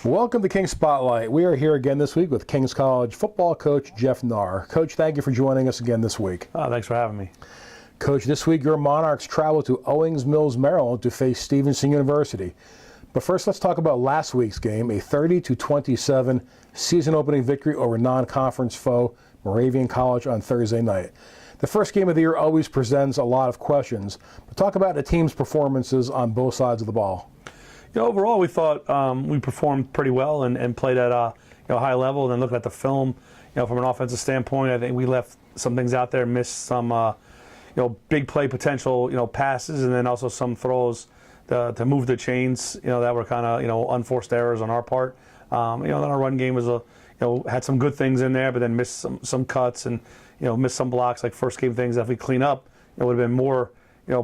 Welcome to Kings Spotlight. We are here again this week with Kings College football coach Jeff Knarr. Coach, thank you for joining us again this week. Thanks for having me. Coach, this week your Monarchs travel to Owings Mills, Maryland to face Stevenson University. But first, let's talk about last week's game, a 30-27 season-opening victory over non-conference foe Moravian College on Thursday night. The first game of the year always presents a lot of questions, but talk about the team's performances on both sides of the ball. Overall, we thought we performed pretty well and played at a high level. And then looking at the film, from an offensive standpoint, I think we left some things out there, missed some big play potential passes, and then also some throws to move the chains that were kind of unforced errors on our part. Then our run game was had some good things in there, but then missed some cuts and missed some blocks like first game things. If we clean up, it would have been more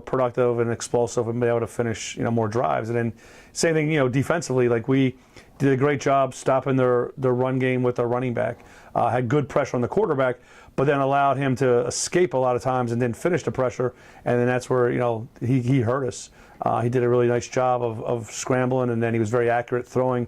productive and explosive and be able to finish more drives. And then same thing defensively, like we did a great job stopping their run game with our running back. Had good pressure on the quarterback, but then allowed him to escape a lot of times and then finish the pressure. And then that's where he hurt us. He did a really nice job of scrambling, and then he was very accurate throwing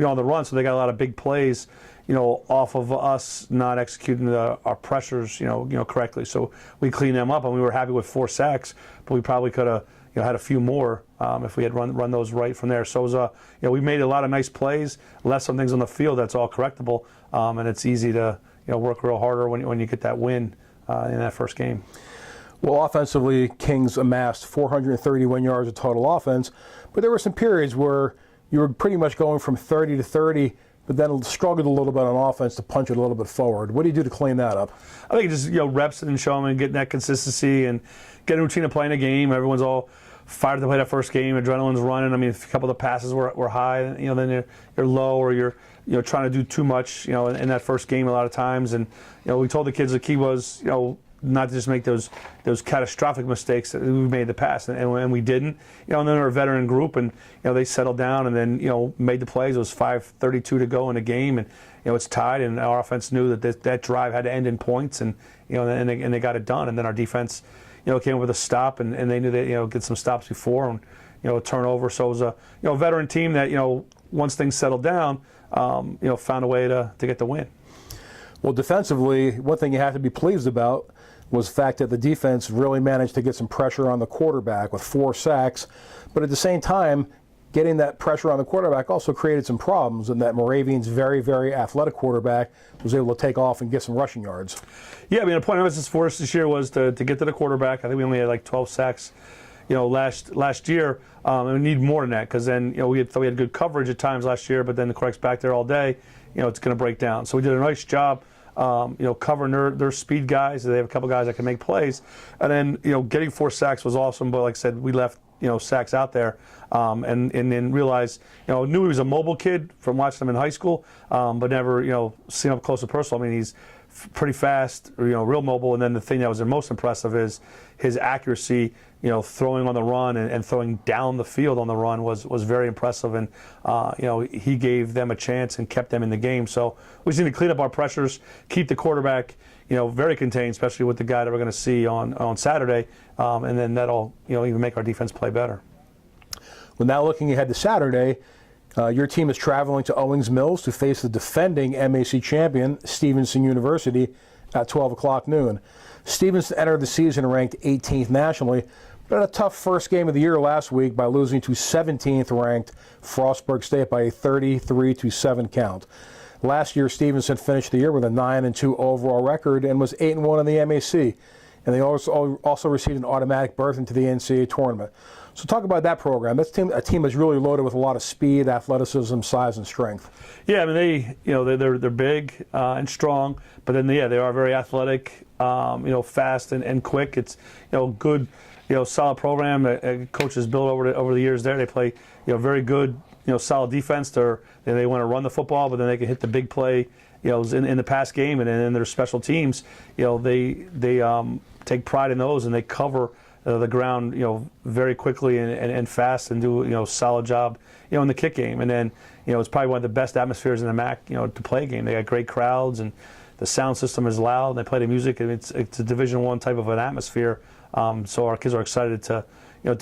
on the run. So they got a lot of big plays off of us not executing our pressures correctly. So we cleaned them up, and we were happy with 4 sacks, but we probably could have had a few more if we had run those right from there. So it was, we made a lot of nice plays, left some things on the field that's all correctable, and it's easy to work real harder when you get that win in that first game. Well, offensively, Kings amassed 431 yards of total offense, but there were some periods where you were pretty much going from 30 to 30, but then struggled a little bit on offense to punch it a little bit forward. What do you do to clean that up? I think just reps it and show them and getting that consistency and getting a routine of playing a game. Everyone's all fired to play that first game. Adrenaline's running. I mean, if a couple of the passes were high, then you're low, or you're trying to do too much in that first game a lot of times. And we told the kids the key was not to just make those catastrophic mistakes that we made in the past, and we didn't. And then our veteran group, and they settled down and then made the plays. It was 5:32 to go in the game, and it's tied. And our offense knew that drive had to end in points, and and they got it done. And then our defense came up with a stop, and they knew they get some stops before and a turnover. So it was a veteran team that once things settled down, found a way to get the win. Well, defensively, one thing you have to be pleased about was the fact that the defense really managed to get some pressure on the quarterback with 4 sacks. But at the same time, getting that pressure on the quarterback also created some problems, and that Moravian's very, very athletic quarterback was able to take off and get some rushing yards. Yeah, I mean, the point of emphasis for us this year was to get to the quarterback. I think we only had like 12 sacks last year, and we need more than that, because then we had good coverage at times last year, but then the quarterback's back there all day, it's going to break down. So we did a nice job covering their speed guys. They have a couple guys that can make plays, and then getting 4 sacks was awesome. But like I said, we left sacks out there, and then realized knew he was a mobile kid from watching him in high school, but never seen him up close and personal. I mean, he's pretty fast, real mobile. And then the thing that was the most impressive is his accuracy, throwing on the run and throwing down the field on the run was very impressive. And he gave them a chance and kept them in the game. So we just need to clean up our pressures, keep the quarterback very contained, especially with the guy that we're going to see on Saturday, and then that'll even make our defense play better. Well, now looking ahead to Saturday, your team is traveling to Owings Mills to face the defending MAC champion, Stevenson University, at 12 o'clock noon. Stevenson entered the season ranked 18th nationally, but had a tough first game of the year last week by losing to 17th ranked Frostburg State by a 33-7 count. Last year, Stevenson finished the year with a 9-2 overall record and was 8-1 in the MAC. And they also received an automatic berth into the NCAA tournament. So talk about that program. That's a team that's really loaded with a lot of speed, athleticism, size, and strength. Yeah, I mean they're big and strong, but then they are very athletic, fast and quick. It's good, solid program that coaches built over the years there. They play very good, solid defense. They want to run the football, but then they can hit the big play, in the pass game, and then in their special teams, they take pride in those, and they cover the ground, very quickly and fast, and do a solid job, in the kick game. And then, it's probably one of the best atmospheres in the MAC, to play a game. They got great crowds, and the sound system is loud. And they play the music, and it's a Division I type of an atmosphere. So our kids are excited to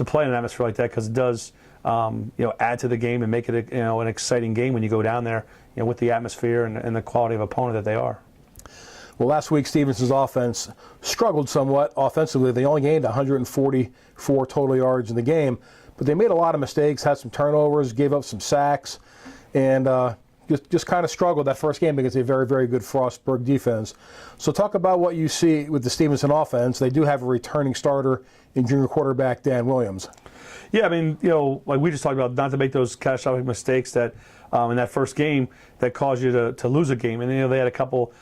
play in an atmosphere like that, because it does add to the game and make it an exciting game when you go down there, with the atmosphere and the quality of opponent that they are. Well, last week Stevenson's offense struggled somewhat offensively. They only gained 144 total yards in the game, but they made a lot of mistakes, had some turnovers, gave up some sacks, and just kind of struggled that first game against a very, very good Frostburg defense. So talk about what you see with the Stevenson offense. They do have a returning starter in junior quarterback Dan Williams. Yeah, I mean, like we just talked about, not to make those catastrophic mistakes that in that first game that caused you to lose a game. And they had a couple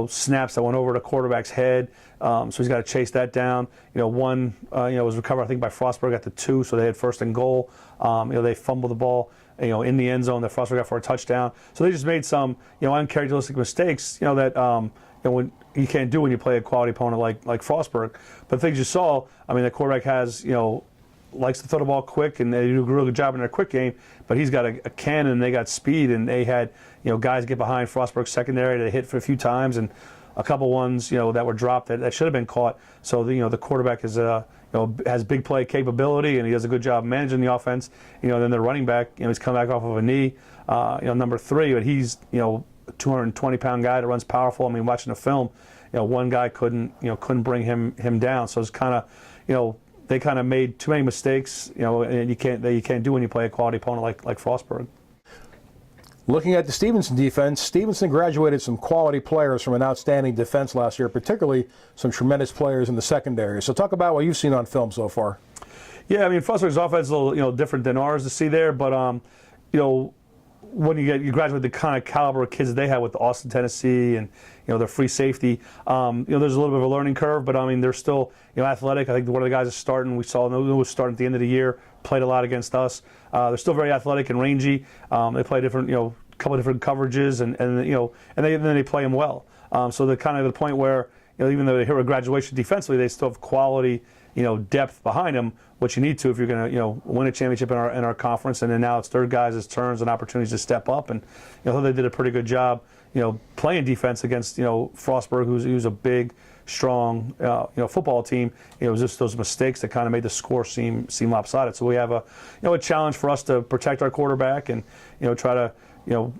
snaps that went over the quarterback's head, so he's got to chase that down. One was recovered, I think, by Frostburg at the 2, so they had first and goal. They fumbled the ball in the end zone that Frostburg got for a touchdown. So they just made some uncharacteristic mistakes that when you can't do when you play a quality opponent like Frostburg. But the things you saw, I mean, the quarterback has likes to throw the ball quick, and they do a really good job in their quick game, but he's got a cannon, and they got speed, and they had guys get behind Frostburg's secondary. They hit for a few times, and a couple ones that were dropped that should have been caught. So the quarterback is has big play capability, and he does a good job managing the offense. Then the running back, he's come back off of a knee, number 3, but he's a 220-pound guy that runs powerful. I mean, watching the film, one guy couldn't bring him down. So it's kind of they kind of made too many mistakes, and you can't do when you play a quality opponent like Frostburg. Looking at the Stevenson defense, Stevenson graduated some quality players from an outstanding defense last year, particularly some tremendous players in the secondary. So talk about what you've seen on film so far. Yeah, I mean, Frostburg's offense is a little different than ours to see there, but when you graduate the kind of caliber of kids that they have with Austin, Tennessee, and their free safety, there's a little bit of a learning curve, but I mean they're still athletic. I think one of the guys is starting. We saw who was starting at the end of the year, played a lot against us. They're still very athletic and rangy. They play different, couple of different coverages, and then they play them well. So they're kind of at the point where even though they hit a graduation defensively, they still have quality, depth behind them, which you need to if you're going to, win a championship in our conference. And then now it's their guys' turns and opportunities to step up. And I thought they did a pretty good job, playing defense against, Frostburg, who's a big, strong, football team. It was just those mistakes that kind of made the score seem lopsided. So we have a challenge for us to protect our quarterback and, try to,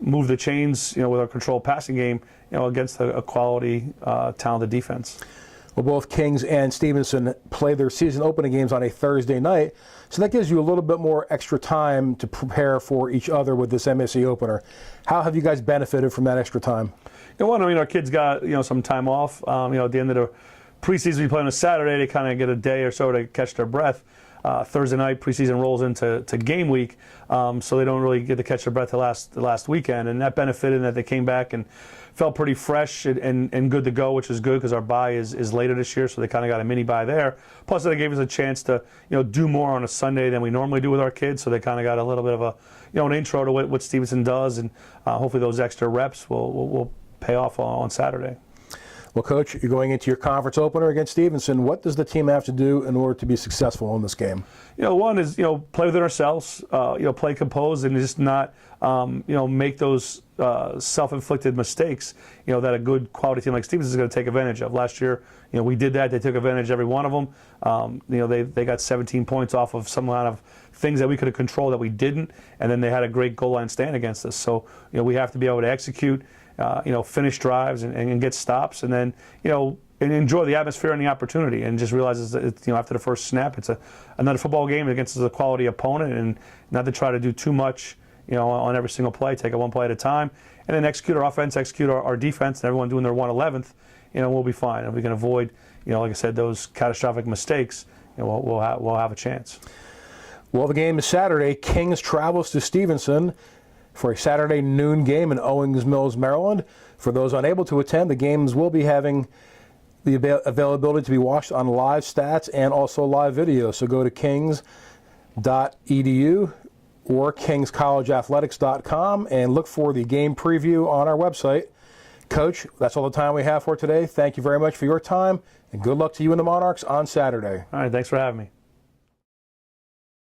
move the chains, with our controlled passing game, against a quality, talented defense. Well, both Kings and Stevenson play their season opening games on a Thursday night, so that gives you a little bit more extra time to prepare for each other with this MSC opener. How have you guys benefited from that extra time? Our kids got some time off. At the end of the preseason, we play on a Saturday. They kind of get a day or so to catch their breath. Thursday night, preseason rolls into game week, so they don't really get to catch their breath the last weekend, and that benefited in that they came back and felt pretty fresh and good to go, which is good because our bye is later this year, so they kind of got a mini bye there. Plus, they gave us a chance to do more on a Sunday than we normally do with our kids, so they kind of got a little bit of a an intro to what Stevenson does, and hopefully those extra reps will pay off on Saturday. Well, Coach, you're going into your conference opener against Stevenson. What does the team have to do in order to be successful in this game? One is play within ourselves, play composed, and just not make those self-inflicted mistakes that a good quality team like Stevenson is going to take advantage of. Last year, we did that. They took advantage of every one of them. They got 17 points off of some kind of things that we could have controlled that we didn't, and then they had a great goal line stand against us. So we have to be able to execute. Finish drives and get stops, and then and enjoy the atmosphere and the opportunity, and just realize that after the first snap, it's another football game against a quality opponent, and not to try to do too much on every single play. Take it one play at a time, and then execute our offense, execute our defense, and everyone doing their 1/11th. We'll be fine, and we can avoid like I said, those catastrophic mistakes. We'll have a chance. Well, the game is Saturday. Kings travels to Stevenson for a Saturday noon game in Owings Mills, Maryland. For those unable to attend, the games will be having the availability to be watched on live stats and also live video. So go to kings.edu or kingscollegeathletics.com and look for the game preview on our website. Coach, that's all the time we have for today. Thank you very much for your time, and good luck to you and the Monarchs on Saturday. All right, thanks for having me.